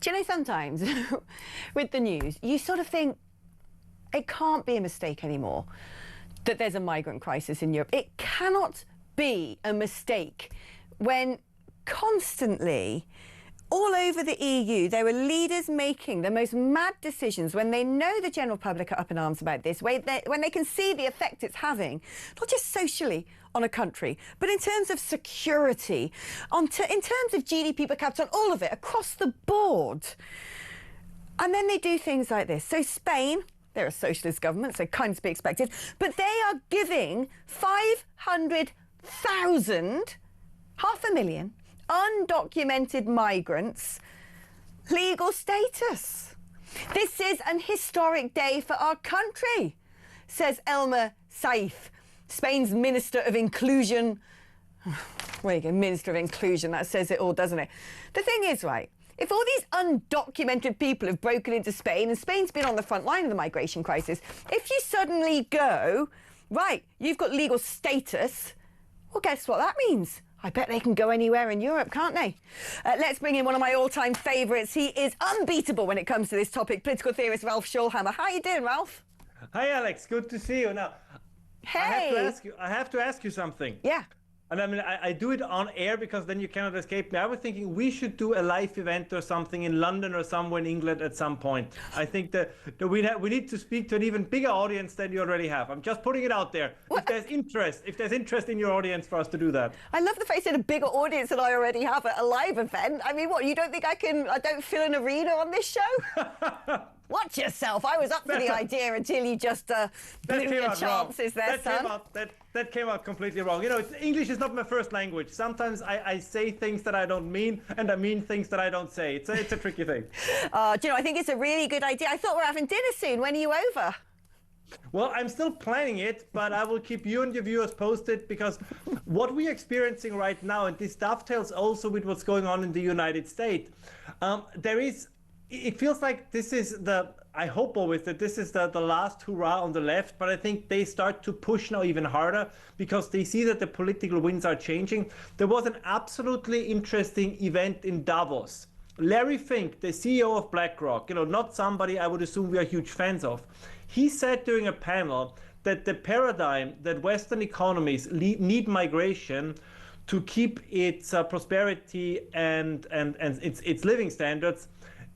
Do you know, sometimes with the news, you sort of think it can't be a mistake anymore that there's a migrant crisis in Europe. It cannot be a mistake when constantly all over the EU, there are leaders making the most mad decisions when they know the general public are up in arms about this, when they can see the effect it's having, not just socially on a country, but in terms of security, in terms of GDP per capita, on all of it, across the board. And then they do things like this. So Spain, they're a socialist government, so kind of to be expected, but they are giving 500,000, 500,000, undocumented migrants legal status. This is an historic day for our country, says Elma Saiz, Spain's Minister of Inclusion. There you go, Minister of Inclusion, that says it all, doesn't it? The thing is, right, if all these undocumented people have broken into Spain, and Spain's been on the front line of the migration crisis, if you suddenly go, right, you've got legal status, well, guess what that means? I bet they can go anywhere in Europe, can't they? Let's bring in one of my all-time favourites. He is unbeatable when it comes to this topic, political theorist Ralph Schoellhammer. How are you doing, Ralph? Hi, Alex. Good to see you. Now, hey. I have to ask you something. Yeah. And I mean, I do it on air because then you cannot escape me. I was thinking we should do a live event or something in London or somewhere in England at some point. I think that we need to speak to an even bigger audience than you already have. I'm just putting it out there. What? If there's interest in your audience for us to do that. I love the fact you said a bigger audience than I already have at a live event. I mean, what, you don't think I don't fill an arena on this show? Watch yourself. I was up for the idea until you just blew your chances there, son. That came out completely wrong. You know, English is not my first language. Sometimes I say things that I don't mean, and I mean things that I don't say. It's a tricky thing. Do you know, I think it's a really good idea. I thought we're having dinner soon. When are you over? Well, I'm still planning it, but I will keep you and your viewers posted, because what we're experiencing right now, and this dovetails also with what's going on in the United States, it feels like this is I hope always that this is the last hurrah on the left, but I think they start to push now even harder because they see that the political winds are changing. There was an absolutely interesting event in Davos. Larry Fink, the CEO of BlackRock, you know, not somebody I would assume we are huge fans of, he said during a panel that the paradigm that Western economies need migration to keep its prosperity and its living standards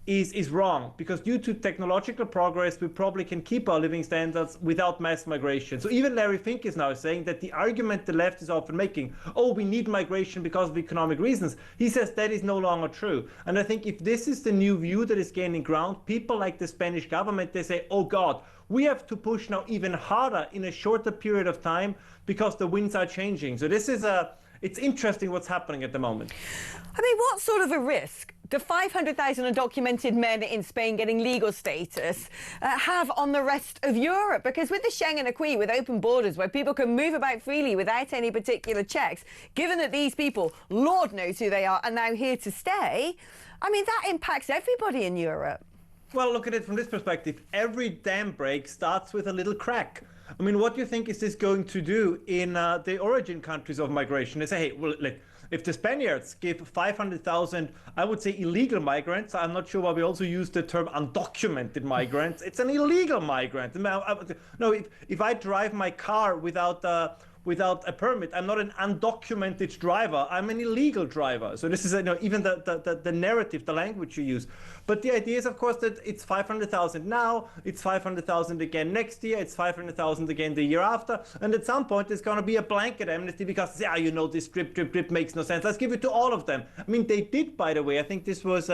is wrong, because due to technological progress, we probably can keep our living standards without mass migration. So even Larry Fink is now saying that the argument the left is often making, oh, we need migration because of economic reasons, he says that is no longer true. And I think if this is the new view that is gaining ground, people like the Spanish government, they say, oh God, we have to push now even harder in a shorter period of time because the winds are changing. So this is it's interesting what's happening at the moment. I mean, what sort of a risk do 500,000 undocumented men in Spain getting legal status have on the rest of Europe? Because with the Schengen Acquis, with open borders, where people can move about freely without any particular checks, given that these people, Lord knows who they are now here to stay, I mean, that impacts everybody in Europe. Well, look at it from this perspective. Every dam break starts with a little crack. I mean, what do you think is this going to do in the origin countries of migration? They say, hey, well, like, if the Spaniards give 500,000, I would say illegal migrants, I'm not sure why we also use the term undocumented migrants. It's an illegal migrant. No, if I drive my car without a permit, I'm not an undocumented driver, I'm an illegal driver. So this is, even the narrative, the language you use. But the idea is, of course, that it's 500,000 now, it's 500,000 again next year, it's 500,000 again the year after, and at some point there's going to be a blanket amnesty because, this drip makes no sense. Let's give it to all of them. I mean, they did, by the way, I think this was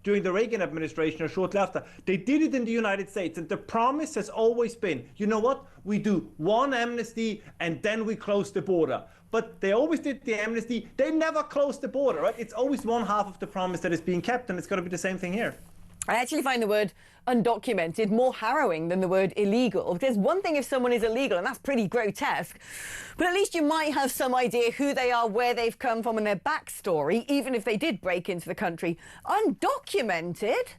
during the Reagan administration or shortly after, they did it in the United States, and the promise has always been, you know what, we do one amnesty and then we close the border. But they always did the amnesty, they never closed the border, right? It's always one half of the promise that is being kept, and it's got to be the same thing here. I actually find the word undocumented more harrowing than the word illegal. Because one thing if someone is illegal, and that's pretty grotesque, but at least you might have some idea who they are, where they've come from, and their backstory, even if they did break into the country. Undocumented?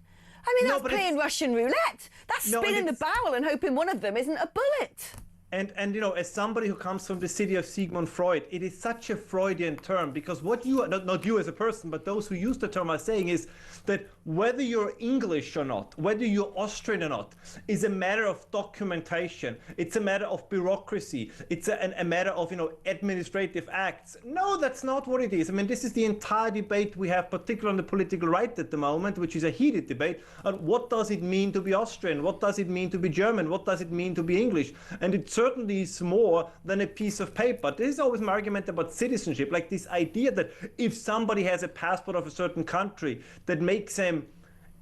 I mean, that's playing Russian roulette. That's spinning the barrel and hoping one of them isn't a bullet. And you know, as somebody who comes from the city of Sigmund Freud, it is such a Freudian term, because what you, not you as a person, but those who use the term are saying is that whether you're English or not, whether you're Austrian or not, is a matter of documentation. It's a matter of bureaucracy. It's a matter of, you know, administrative acts. No, that's not what it is. I mean, this is the entire debate we have, particularly on the political right at the moment, which is a heated debate on what does it mean to be Austrian? What does it mean to be German? What does it mean to be English? And it certainly is more than a piece of paper. This is always my argument about citizenship, like this idea that if somebody has a passport of a certain country, that makes them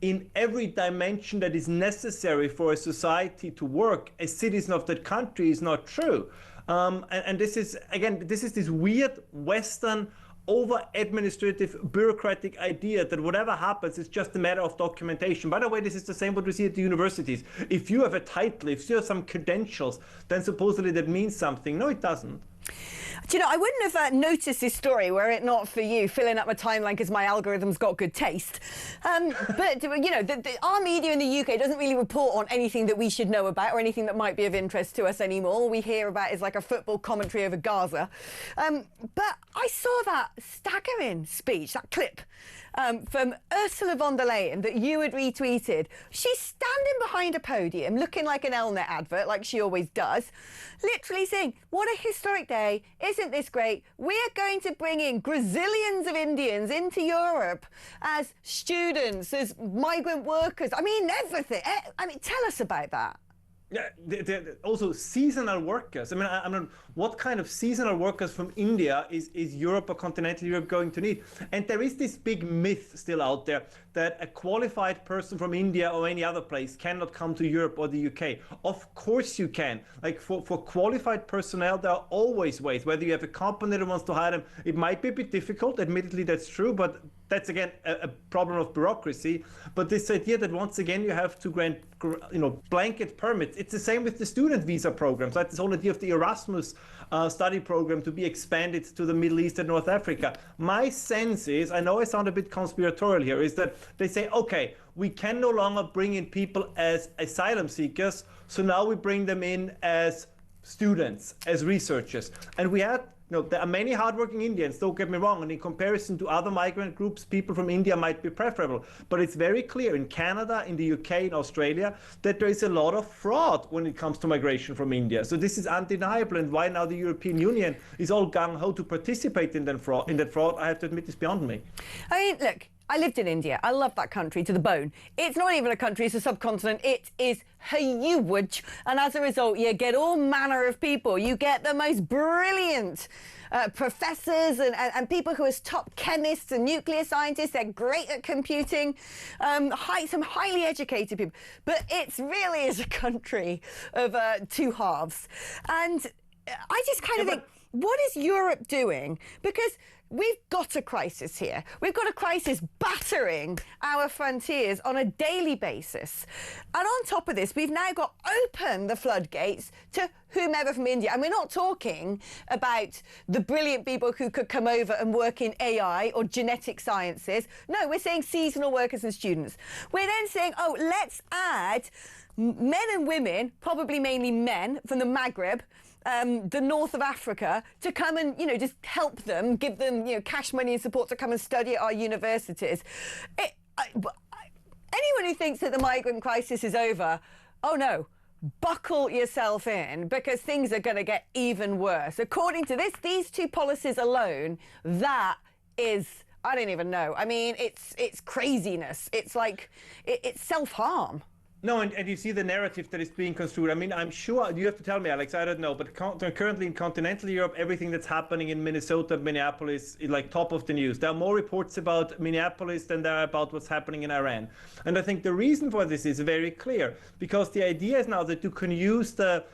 in every dimension that is necessary for a society to work a citizen of that country is not true. And this is, again, this is this weird Western over-administrative, bureaucratic idea that whatever happens is just a matter of documentation. By the way, this is the same what we see at the universities. If you have a title, if you have some credentials, then supposedly that means something. No, it doesn't. Do you know, I wouldn't have noticed this story were it not for you filling up my timeline because my algorithm's got good taste. But, you know, our media in the UK doesn't really report on anything that we should know about or anything that might be of interest to us anymore. All we hear about is like a football commentary over Gaza. But I saw that staggering speech, that clip from Ursula von der Leyen that you had retweeted. She's standing behind a podium looking like an Elnet advert, like she always does, literally saying, what a historic day, isn't this great? We're going to bring in gazillions of Indians into Europe as students, as migrant workers. I mean, everything. I mean, tell us about that. Yeah, also seasonal workers. I mean, what kind of seasonal workers from India is Europe or continental Europe going to need? And there is this big myth still out there that a qualified person from India or any other place cannot come to Europe or the UK. Of course you can. Like for qualified personnel, there are always ways. Whether you have a company that wants to hire them, it might be a bit difficult. Admittedly, that's true, but that's again a problem of bureaucracy. But this idea that once again you have to grant, you know, blanket permits. It's the same with the student visa programs. Like this whole idea of the Erasmus study program to be expanded to the Middle East and North Africa. My sense is, I know I sound a bit conspiratorial here, is that they say, okay, we can no longer bring in people as asylum seekers, so now we bring them in as students, as researchers. And we had, you know, there are many hardworking Indians, don't get me wrong, and in comparison to other migrant groups, people from India might be preferable. But it's very clear in Canada, in the UK, in Australia, that there is a lot of fraud when it comes to migration from India. So this is undeniable, and why now the European Union is all gung-ho to participate in that fraud, I have to admit, is beyond me. I mean, look, I lived in India. I love that country to the bone. It's not even a country, it's a subcontinent. It is huge. And as a result, you get all manner of people. You get the most brilliant professors and people who are top chemists and nuclear scientists. They're great at computing, some highly educated people. But it really is a country of two halves. And I just kind of think, what is Europe doing? Because we've got a crisis here. We've got a crisis battering our frontiers on a daily basis. And on top of this, we've now got open the floodgates to whomever from India. And we're not talking about the brilliant people who could come over and work in AI or genetic sciences. No, we're saying seasonal workers and students. We're then saying, oh, let's add men and women, probably mainly men from the Maghreb, the north of Africa, to come and, you know, just help them, give them, you know, cash money and support to come and study at our universities. Anyone who thinks that the migrant crisis is over, oh no, buckle yourself in, because things are going to get even worse. According to these two policies alone, that is, I don't even know. I mean, it's craziness. It's like, it's self-harm. No, and you see the narrative that is being construed. I mean, I'm sure, you have to tell me, Alex, I don't know, but currently in continental Europe, everything that's happening in Minnesota, Minneapolis is like top of the news. There are more reports about Minneapolis than there are about what's happening in Iran. And I think the reason for this is very clear, because the idea is now that you can use the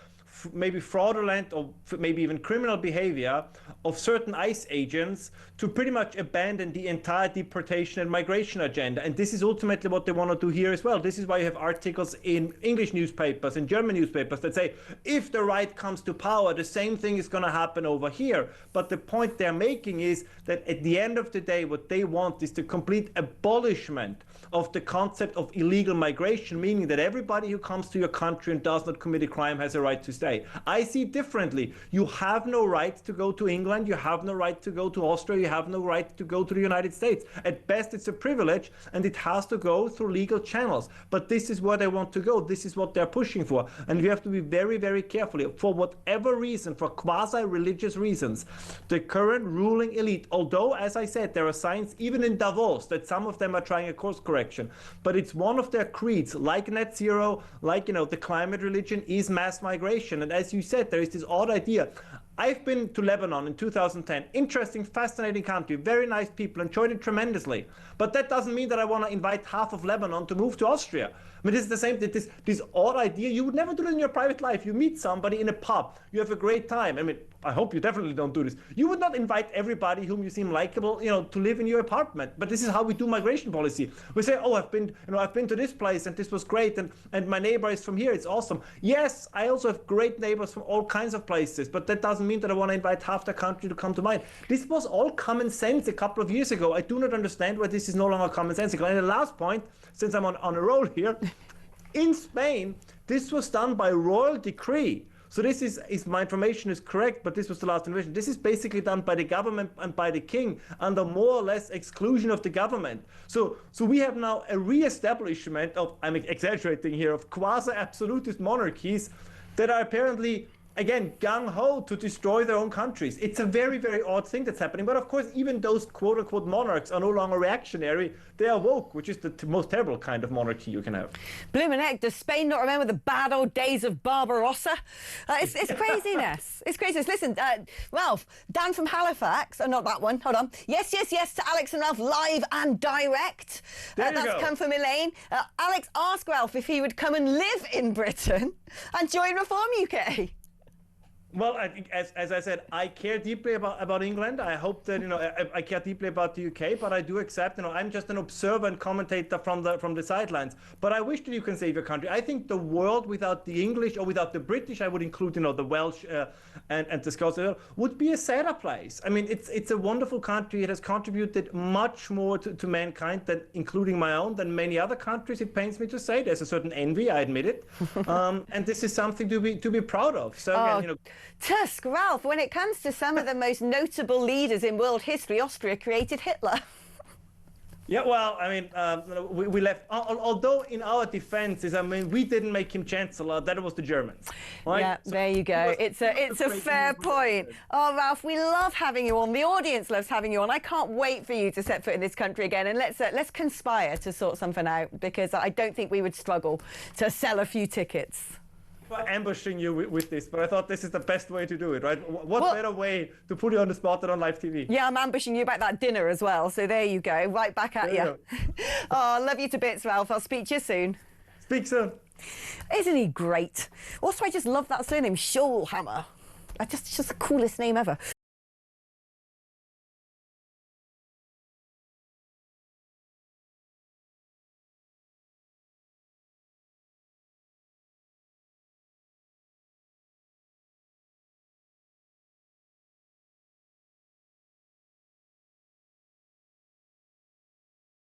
maybe fraudulent or maybe even criminal behavior of certain ICE agents to pretty much abandon the entire deportation and migration agenda. And this is ultimately what they want to do here as well. This is why you have articles in English newspapers and German newspapers that say, if the right comes to power, the same thing is going to happen over here. But the point they're making is that at the end of the day, what they want is the complete abolishment of the concept of illegal migration, meaning that everybody who comes to your country and does not commit a crime has a right to stay. I see it differently. You have no right to go to England, you have no right to go to Austria, you have no right to go to the United States. At best, it's a privilege, and it has to go through legal channels. But this is where they want to go. This is what they're pushing for. And we have to be very, very careful. For whatever reason, for quasi-religious reasons, the current ruling elite, although, as I said, there are signs even in Davos that some of them are trying a course correction, but it's one of their creeds, like net zero, like, the climate religion, is mass migration. And as you said, there is this odd idea. I've been to Lebanon in 2010. Interesting, fascinating country, very nice people, enjoyed it tremendously. But that doesn't mean that I want to invite half of Lebanon to move to Austria. I mean, this is the same, this odd idea. You would never do it in your private life. You meet somebody in a pub, you have a great time. I mean, I hope you definitely don't do this. You would not invite everybody whom you seem likable, to live in your apartment. But this is how we do migration policy. We say, oh, I've been to this place and this was great, and my neighbor is from here. It's awesome. Yes, I also have great neighbors from all kinds of places, but that doesn't mean that I want to invite half the country to come to mine. This was all common sense a couple of years ago. I do not understand why this is no longer commonsensical. And the last point, since I'm on a roll here, in Spain, this was done by royal decree. So this is, if my information is correct, but this was the last information, this is basically done by the government and by the king under more or less exclusion of the government. So we have now a re-establishment of, I'm exaggerating here, of quasi-absolutist monarchies that are apparently, again, gung-ho to destroy their own countries. It's a very, very odd thing that's happening. But of course, even those quote-unquote monarchs are no longer reactionary. They are woke, which is the most terrible kind of monarchy you can have. Bloomin' heck, does Spain not remember the bad old days of Barbarossa? It's craziness. It's craziness. Listen, Ralph, Dan from Halifax, not that one, hold on. Yes, yes, yes to Alex and Ralph live and direct. That's come from Elaine. Alex asked Ralph if he would come and live in Britain and join Reform UK. Well, I think, as I said, I care deeply about England. I hope that, I care deeply about the UK, but I do accept, I'm just an observer and commentator from the sidelines. But I wish that you can save your country. I think the world without the English or without the British, I would include, the Welsh and the Scots, would be a sadder place. I mean, it's a wonderful country. It has contributed much more to mankind, including my own, than many other countries. It pains me to say. There's a certain envy, I admit it. And this is something to be proud of. So, again, Tusk, Ralph, when it comes to some of the most notable leaders in world history, Austria created Hitler. Yeah, well, I mean, we left, although in our defenses, I mean, we didn't make him chancellor, that was the Germans. Right? Yeah, so there you go. It's a fair point. Oh, Ralph, we love having you on. The audience loves having you on. I can't wait for you to set foot in this country again. And let's conspire to sort something out, because I don't think we would struggle to sell a few tickets. Ambushing you with this, but I thought this is the best way to do it, right? What better way to put you on the spot than on live TV? Yeah, I'm ambushing you about that dinner as well, so there you go, right back at you. Oh, love you to bits, Ralph. I'll speak to you soon. Speak soon. Isn't he great? Also, I just love that surname, Schoellhammer. It's just the coolest name ever.